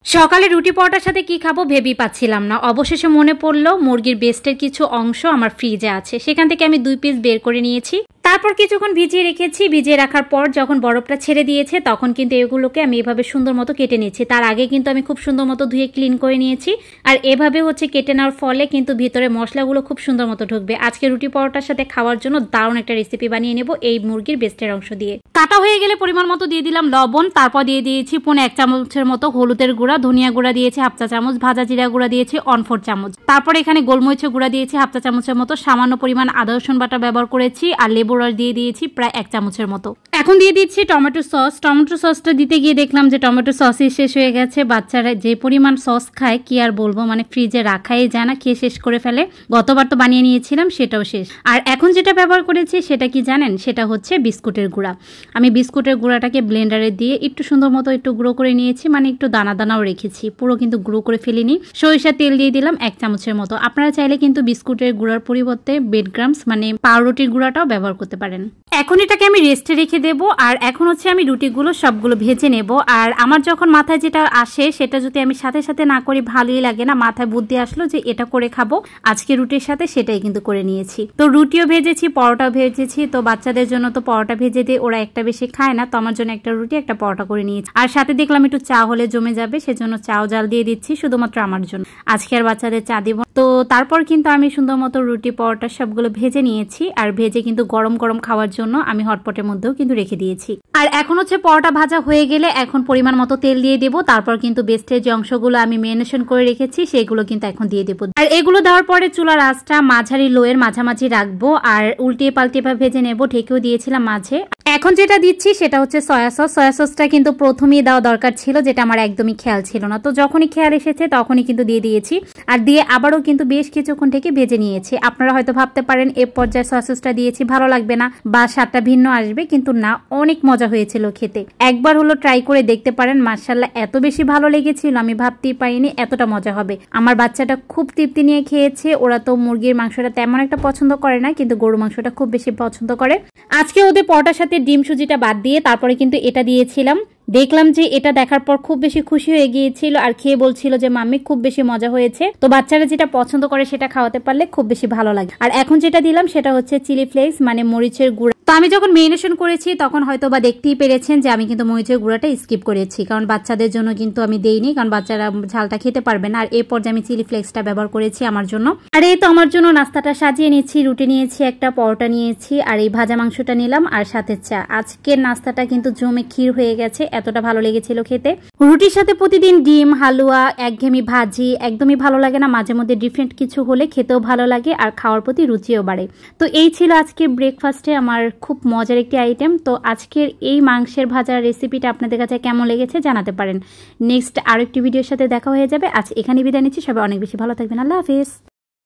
সকালে রুটি পরোটার সাথে কি খাবো ভেবেই পাচ্ছিলাম না। অবশেষে মনে পড়লো মুরগির বেস্টের কিছু অংশ আমার ফ্রিজে আছে, সেখান থেকে আমি 2 পিস বের করে নিয়েছি। তারপর কিছুক্ষণ ভিজিয়ে রেখেছি। ভিজিয়ে রাখার পর যখন বরফটা ছেড়ে দিয়েছে তখন কিন্তু এগুলোকে আমি এভাবে সুন্দর মতো কেটে নিয়েছি। তার আগে কিন্তু আমি খুব সুন্দর মতো ধুয়ে ক্লিন করে নিয়েছি। আর এভাবে কেটে নেওয়ার ফলে কিন্তু ভিতরে মশলাগুলো খুব সুন্দর মতো ঢুকবে। আজকে রুটি পরোটার সাথে খাওয়ার জন্য দারুণ একটা রেসিপি বানিয়ে নেব এই মুরগির বেস্টের অংশ দিয়ে। কাটা হয়ে গেলে পরিমাণ মতো দিয়ে দিলাম লবণ, তারপর দিয়ে দিয়েছি 1 চামচের মতো হলুদের গুঁড়া, ধনিয়া গুঁড়া দিয়েছি 1/2 চা চামচ, ভাজা জিরা গুঁড়া দিয়েছি 1/4 চামচ, তারপর এখানে গোলমরিচের গুঁড়া দিয়েছি 1/2 চা চামচের মতো, সামান্য পরিমাণ আদা রসুন বাটা ব্যবহার করেছি, আর লেবু রস দিয়ে দিয়েছি প্রায় 1 চামচের মতো। এখন দিয়ে দিচ্ছি টমেটো সস। টমেটো সসটা দিতে গিয়ে দেখলাম যে টমেটো সসই শেষ হয়ে গেছে। বাচ্চারা যে পরিমাণ সস খায় কি আর বলবো, মানে ফ্রিজে রাখাই যায় না, খেয়ে শেষ করে ফেলে। গতবার তো বানিয়ে নিয়েছিলাম, সেটাও শেষ। আর এখন যেটা ব্যবহার করেছি সেটা কি জানেন, সেটা হচ্ছে বিস্কুটের গুঁড়া। আমি বিস্কুটের গুঁড়াটাকে ব্লেন্ডারে দিয়ে একটু সুন্দর মতো একটু গুঁড়ো করে নিয়েছি, মানে একটু দানা দানাও রেখেছি, পুরো কিন্তু গুঁড়ো করে ফেলিনি। সরিষার তেল দিয়ে দিলাম 1 চামচের মতো। আপনারা চাইলে কিন্তু বিস্কুটের গুঁড়ার পরিবর্তে ব্রেডক্রাম্বস মানে পাউরুটির গুঁড়াটাও ব্যবহার করতে পারেন। এখন এটাকে আমি রেস্টে রেখে দেব। আর এখন আমি রুটিগুলো সবগুলো ভেজে নেব। আর আমার যখন মাথায় যেটা আসে সেটা যদি আমি সাথে সাথে না করি ভালোই লাগে না। মাথায় বুদ্ধি আসলো যে এটা করে খাবো আজকে রুটির সাথে, সেটাই কিন্তু করে নিয়েছি। তো রুটিও ভেজেছি, পরোটাও ভেজেছি। তো বাচ্চাদের জন্য তো পরোটা ভেজে দিয়ে ওরা একটা বেশি খায় না, তো আমার জন্য একটা রুটি একটা পরোটা করে নিয়েছি। আর সাথে দেখলাম একটু চা হলে জমে যাবে, সেজন্য চাও জাল দিয়ে দিচ্ছি শুধুমাত্র আমার জন্য। আজকে আর বাচ্চাদের চা দিব। তো তারপর কিন্তু আমি সুন্দর মতো রুটি পরোটা সবগুলো ভেজে নিয়েছি। আর ভেজে কিন্তু গরম গরম খাওয়ার জন্য আমি হটপটের মধ্যেও কিন্তু রেখে দিয়েছি। আর এখন পরোটা ভাজা হয়ে গেলে এখন পরিমাণ মতো তেল দিয়ে দেবো। তারপর কিন্তু বেস্টের যে অংশগুলো আমি ম্যারিনেশন করে রেখেছি সেগুলো কিন্তু এখন দিয়ে দেবো। আর এগুলো দেওয়ার পরে চুলার আঁচটা মাঝারি লোয়ের মাঝামাঝি রাখবো। আর উল্টিয়ে পাল্টিয়ে ভেজে নেবো, ঢেকেও দিয়েছিলাম মাঝে। এখন যেটা দিচ্ছি সেটা হচ্ছে সয়া সস। সয়া সসটা কিন্তু প্রথমেই দেওয়া দরকার ছিল, যেটা আমার একদমই খেয়াল ছিল না। তো যখনই খেয়াল এসেছে তখনই কিন্তু দিয়ে দিয়েছি। আর দিয়ে আবারও কিন্তু বেশ কিছুক্ষণ থেকে ভেজে নিয়েছি। আপনারা হয়তো ভাবতে পারেন এ পর্যায়ে সয়া সসটা দিয়েছি ভালো লাগবে না বা স্বাদটা ভিন্ন আসবে, কিন্তু না, অনেক মজা হয়েছিল খেতে। একবার ট্রাই করে দেখতে পারেন। মাশাআল্লাহ এত বেশি ভালো লেগেছিল, আমি ভাবতেই পারিনি এতটা মজা হবে। আমার বাচ্চাটা খুব তৃপ্তি নিয়ে খেয়েছে। ওরা তো মুরগির মাংসটা তেমন একটা পছন্দ করে না, কিন্তু গরু মাংসটা খুব বেশি পছন্দ করে। আজকে ওদের পরোটার সাথে ডিম সুজিটা বাদ দিয়ে তারপরে কিন্তু এটা দিয়েছিলাম। দেখলাম যে এটা দেখার পর খুব বেশি খুশি হয়ে গিয়েছিল আর খেয়ে বলছিল যে মাম্মি খুব বেশি মজা হয়েছে। তো বাচ্চারা যেটা পছন্দ করে সেটা খাওয়াতে পারলে খুব বেশি ভালো লাগে। আর এখন যেটা দিলাম সেটা হচ্ছে চিলি ফ্লেক্স মানে মরিচের গুঁড়া। তো আমি যখন ম্যারিনেশন করেছি তখন হয়তো বা দেখতেই পেরেছেন যে আমি কিন্তু মরিচের গুঁড়াটা স্কিপ করেছি, কারণ বাচ্চাদের জন্য কিন্তু আমি দেইনি, কারণ বাচ্চারা ঝালটা খেতে পারবে না। আর এরপর যে আমি চিলি ফ্লেক্সটা ব্যবহার করেছি আমার জন্য। আর এই তো আমার জন্য নাস্তাটা সাজিয়ে নিয়েছি। রুটি নিয়েছি, একটা পরোটা নিয়েছি, আর এই ভাজা মাংসটা নিলাম, আর সাথে চা। আজকের নাস্তাটা কিন্তু জমে ক্ষীর হয়ে গেছে, এতটা ভালো লেগেছিল খেতে। রুটির সাথে প্রতিদিন ডিম, হালুয়া, একঘেয়েমি ভাজি একদমই ভালো লাগে না। মাঝে মধ্যে ডিফারেন্ট কিছু হলে খেতেও ভালো লাগে আর খাওয়ার প্রতি রুচিও বাড়ে। তো এই ছিল আজকের ব্রেকফাস্টে আমার খুব মজার একটি আইটেম। তো আজকের এই মাংসের ভাজার রেসিপিটা আপনাদের কাছে কেমন লেগেছে জানাতে পারেন। নেক্সট আরেকটি ভিডিওর সাথে দেখা হয়ে যাবে। আজ এখানে বিদায় নিচ্ছি। সবাই অনেক বেশি ভালো থাকবেন। আল্লাহ হাফেজ।